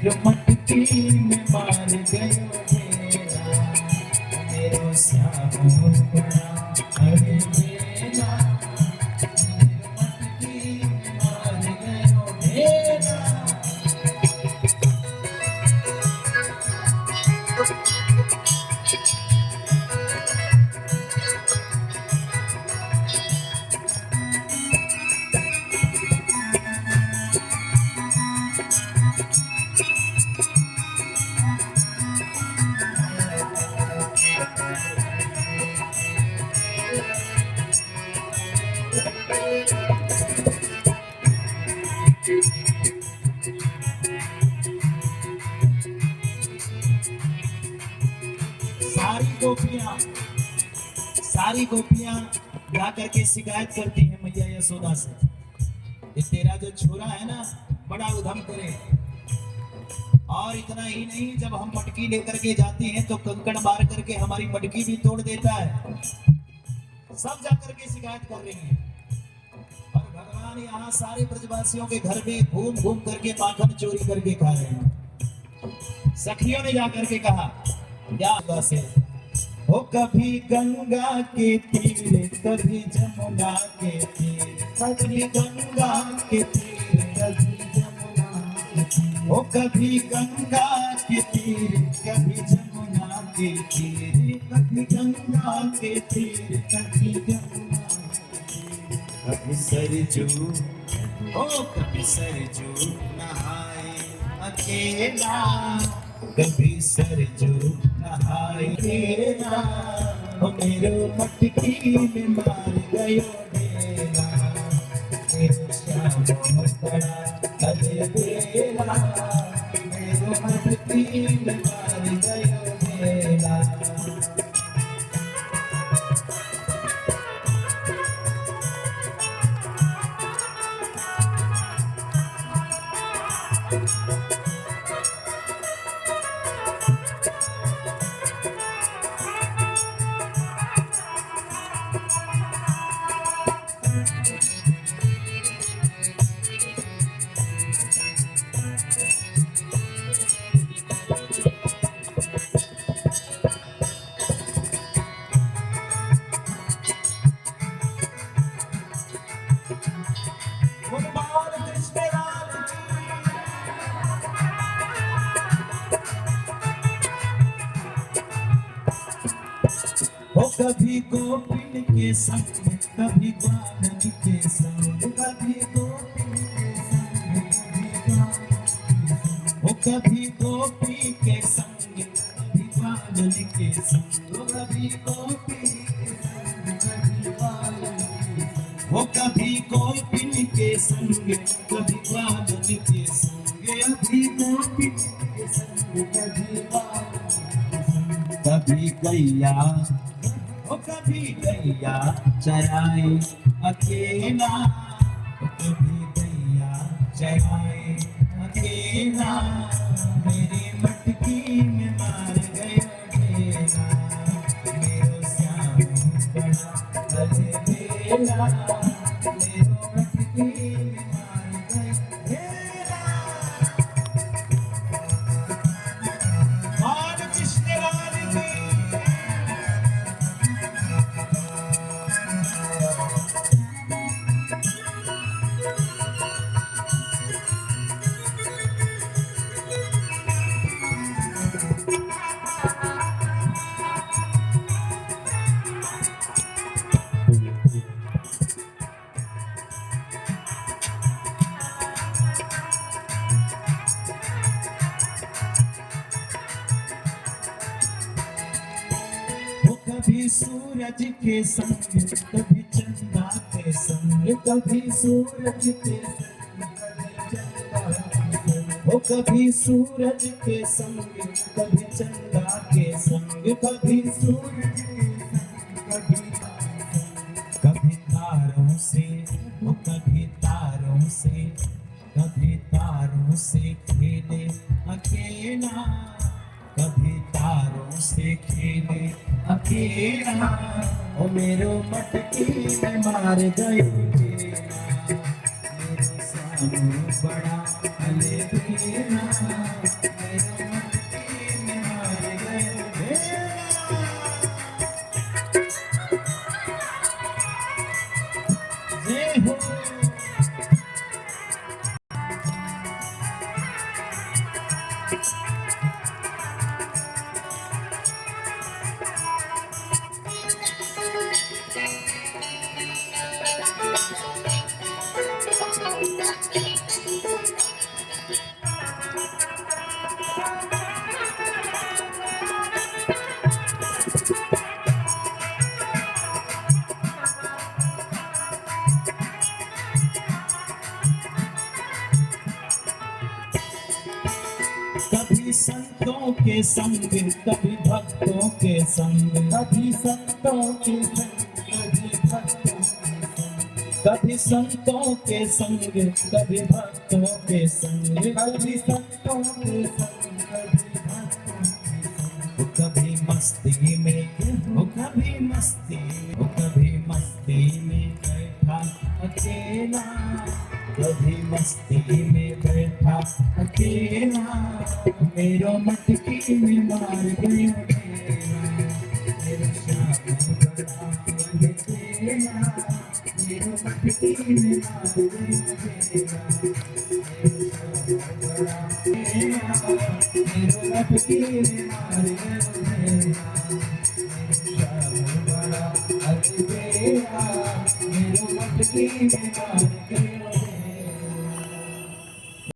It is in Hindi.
मेरो मटकी में मार गयो मेरा, मेरो श्याम बड़ा अरे मेरा, मेरो मटकी में मार गयो मेरा। सारी गोपियां जा करके शिकायत करती है मैया यशोदा से, ये तेरा जो छोरा है ना बड़ा उधम करे, और इतना ही नहीं जब हम मटकी लेकर के जाते हैं तो कंकड़ मार करके हमारी मटकी भी तोड़ देता है। सब जाकर के शिकायत कर रही हैं और भगवान यहाँ सारे ब्रजवासियों के घर में घूम घूम करके माखन चोरी करके खा रहे हैं। सखियों ने जाकर के कहा क्या से हो, कभी गंगा के तीर कभी जमुना के तीर, कभी गंगा के तीर कभी जमुना के तीर, हो कभी गंगा के तीर कभी जमुना के तीर, कभी गंगा के तीर कभी जमुना के तीर, कभी सरजू हो कभी सरजू नहाए अकेला, कभी सरजू नहाए अकेला, ओ मेरो मटकी में मार गयो मेरा, मेरो श्याम बड़ा अरे बेला, मेरो मटकी में मार गयो मेरा। कभी गोपिन के संग कभी बालन के संग, कभी गोपिन के संग कभी गोपी के संग, कभी बालन के संग, कभी गोपी के संग कभी बालन के संग, कभी गोपिन के संग कभी बालन के संग, कभी गोपिन के संग कभी बालन के संग, कभी गैया ओ कभी गैया चराए अकेला, कभी गैया चराए अकेला, मेरी मटकी में मार गया मेरा, मेरो श्याम बड़ा अरे बेला, मेरो मटकी में मार गया मेरा। मान कृष्ण लाल की कभी सूरज के संग कभी चंदा के संग, कभी सूरज के संग कभी चंदा के संग, ओ कभी सूरज के संग कभी चंदा के संग, कभी सूरज के संग कभी तारों से, ओ कभी तारों से, कभी तारों से खेले अकेला, कभी तारों से खेले अकेला, ओ मेरो मटकी में मार गयो मेरा, मेरो श्याम बड़ा अले बेला। कभी संतों के संग कभी भक्तों के संग, कभी संतों के संग कभी भक्तों के संग, कभी संतों के संग कभी भक्तों के संग, कभी संतों के संग कभी भक्तों के संग, कभी मस्ती में कभी मस्ती में, कभी मस्ती में बैठा अकेला, कभी मस्ती में बैठा अकेला, मेरो मटकी में मार गयो तेरा, मेरो श्याम बड़ा रंग तेरा, मेरो मटकी में मार गयो तेरा, मेरो मटकी में मार गयो तेरा, मेरो श्याम बड़ा रंग तेरा, मेरो मटकी में मार गयो